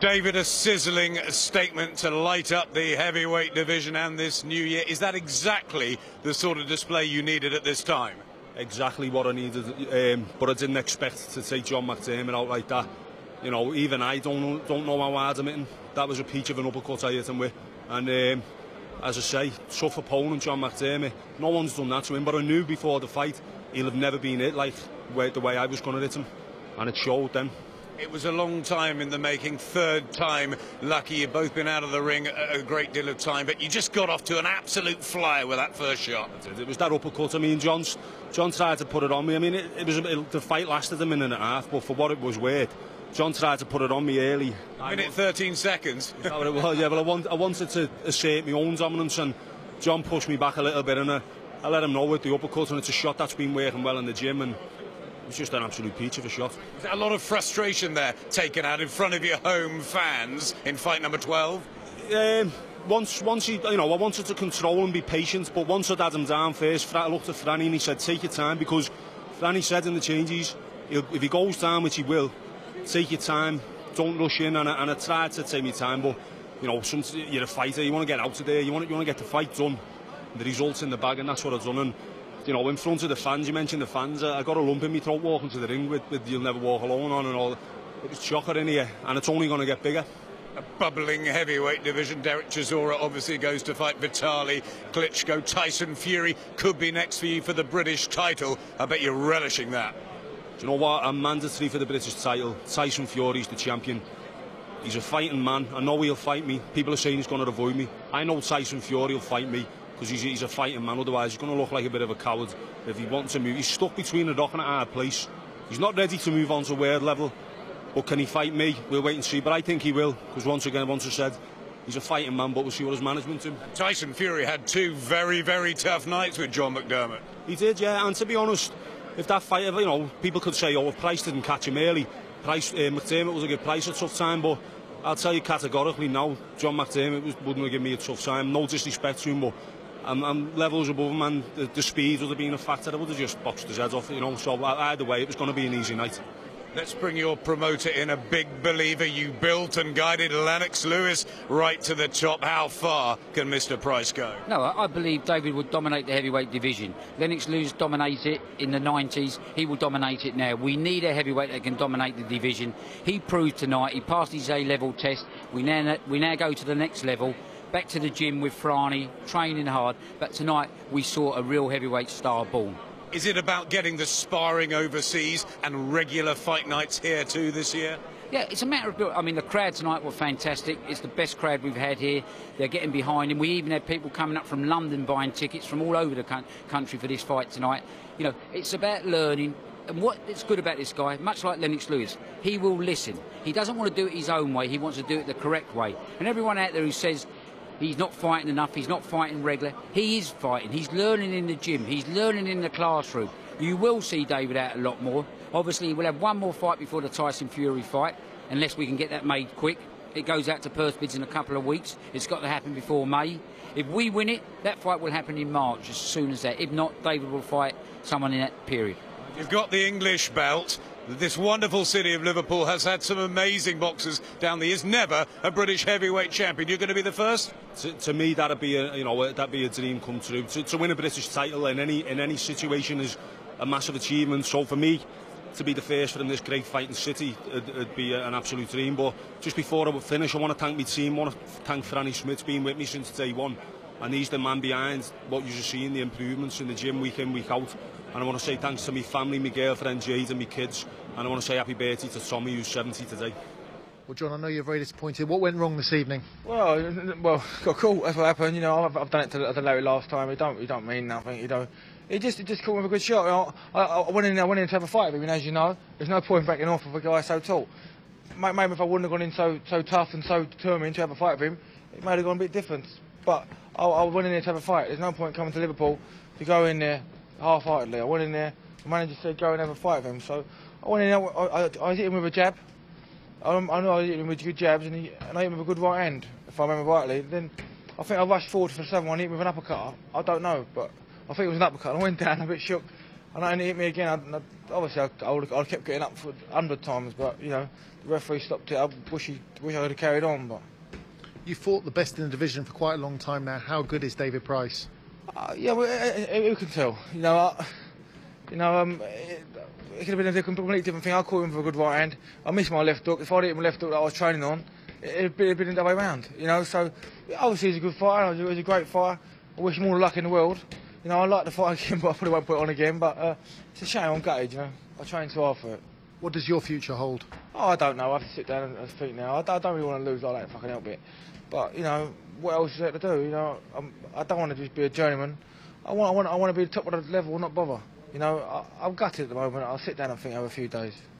David, a sizzling statement to light up the heavyweight division and this new year. Is that exactly the sort of display you needed at this time? Exactly what I needed, but I didn't expect to take John McDermott out like that. You know, even I don't know how hard I'm hitting. That was a peach of an uppercut I hit him with. And as I say, tough opponent, John McDermott. No one's done that to him, but I knew before the fight he'll have never been hit like the way I was going to hit him. And it showed then. It was a long time in the making, third time lucky. You've both been out of the ring a great deal of time, but you just got off to an absolute flyer with that first shot. It was that uppercut. I mean, John tried to put it on me. I mean, the fight lasted a minute and a half, but for what it was worth, John tried to put it on me early. Minute 13 seconds. Is that what it was? Yeah, but I wanted to assert my own dominance, and John pushed me back a little bit, and I let him know with the uppercut, and it's a shot that's been working well in the gym, and it was just an absolute peach of a shot. A lot of frustration there taken out in front of your home fans in fight number 12? Once he, you know, I wanted to control and be patient, but once I'd had him down first, I looked at Franny and he said, take your time, because Franny said in the changes, if he goes down, which he will, take your time, don't rush in, and I tried to take my time, but, you know, you're a fighter, you want to get out of there, you want to get the fight done, the results in the bag, and that's what I've done. And, you know, in front of the fans, you mentioned the fans, I got a lump in my throat walking to the ring with You'll Never Walk Alone on and all. It was chocker in here, and it's only going to get bigger. A bubbling heavyweight division. Derek Chisora obviously goes to fight Vitali Klitschko. Tyson Fury could be next for you for the British title. I bet you're relishing that. Do you know what? I'm mandatory for the British title. Tyson Fury's the champion. He's a fighting man. I know he'll fight me. People are saying he's going to avoid me. I know Tyson Fury will fight me, because he's a fighting man. Otherwise he's going to look like a bit of a coward if he wants to move. He's stuck between a rock and a hard place. He's not ready to move on to world level, but can he fight me? We'll wait and see, but I think he will, because once I said, he's a fighting man, but we'll see what his management do. Tyson Fury had two very, very tough nights with John McDermott. He did, yeah, and to be honest, if that fight, you know, people could say, oh, if Price didn't catch him early, McDermott was a good Price a tough time, but I'll tell you categorically now, John McDermott wouldn't have given me a tough time. No disrespect to him, but I'm levels above him, and the speed would have been a factor. I would have just boxed his head off, you know. So either way, it was going to be an easy night. Let's bring your promoter in, a big believer. You built and guided Lennox Lewis right to the top. How far can Mr. Price go? No, I believe David would dominate the heavyweight division. Lennox Lewis dominated it in the 90s. He will dominate it now. We need a heavyweight that can dominate the division. He proved tonight. He passed his A-level test. We now go to the next level. Back to the gym with Franny, training hard. But tonight we saw a real heavyweight star born. Is it about getting the sparring overseas and regular fight nights here too this year? Yeah, it's a matter of... I mean, the crowd tonight were fantastic. It's the best crowd we've had here. They're getting behind him. We even had people coming up from London buying tickets from all over the country for this fight tonight. You know, it's about learning. And what is good about this guy, much like Lennox Lewis, he will listen. He doesn't want to do it his own way. He wants to do it the correct way. And everyone out there who says he's not fighting enough, he's not fighting regular, he is fighting. He's learning in the gym, he's learning in the classroom. You will see David out a lot more. Obviously, we'll have one more fight before the Tyson Fury fight, unless we can get that made quick. It goes out to purse bids in a couple of weeks. It's got to happen before May. If we win it, that fight will happen in March, as soon as that. If not, David will fight someone in that period. You've got the English belt. This wonderful city of Liverpool has had some amazing boxers down the years. Never a British heavyweight champion. You're going to be the first? To me, that'd be a dream come true. To win a British title in any situation is a massive achievement. So for me, to be the first from this great fighting city, it'd be an absolute dream. But just before I finish, I want to thank my team. I want to thank Franny Smith, been with me since day one. And he's the man behind what you're seeing, the improvements in the gym week in, week out. And I want to say thanks to my family, my girlfriend Jade and my kids. And I want to say happy birthday to Tommy, who's 70 today. Well, John, I know you're very disappointed. What went wrong this evening? Well, got caught. That's what happened. You know, I've done it to Larry last time. It don't mean nothing. You know, it just caught me with a good shot. I went in to have a fight with him, and as you know, there's no point backing off of a guy so tall. Maybe if I wouldn't have gone in so tough and so determined to have a fight with him, it might have gone a bit different. But I went in there to have a fight. There's no point coming to Liverpool to go in there half-heartedly. I went in there, the manager said go and have a fight with him. So I went in there, I hit him with a jab. I know I hit him with good jabs, and I hit him with a good right hand, if I remember rightly. Then I think I rushed forward for 7-1, hit him with an uppercut. I don't know, but I think it was an uppercut. I went down a bit shook, and he hit me again. Obviously, I would have kept getting up for 100 times, but you know, the referee stopped it. I wish I would have carried on, but. You fought the best in the division for quite a long time now. How good is David Price? Yeah, well, who can tell? You know, it could have been a completely different thing. I caught him for a good right hand. I missed my left hook. If I'd hit my left hook that I was training on, it'd been the other way round. You know, so obviously he's a good fighter. He's a great fighter. I wish him all the luck in the world. You know, I like the fight again, but I probably won't put it on again. But it's a shame. I'm gutted. You know, I trained too hard for it. What does your future hold? Oh, I don't know. I have to sit down and think now. I don't really want to lose like that if I can help it. But you know, what else is there to do? You know, I don't want to just be a journeyman. I want to be the top of the level, not bother. You know, I'm gutted at the moment. I'll sit down and think over a few days.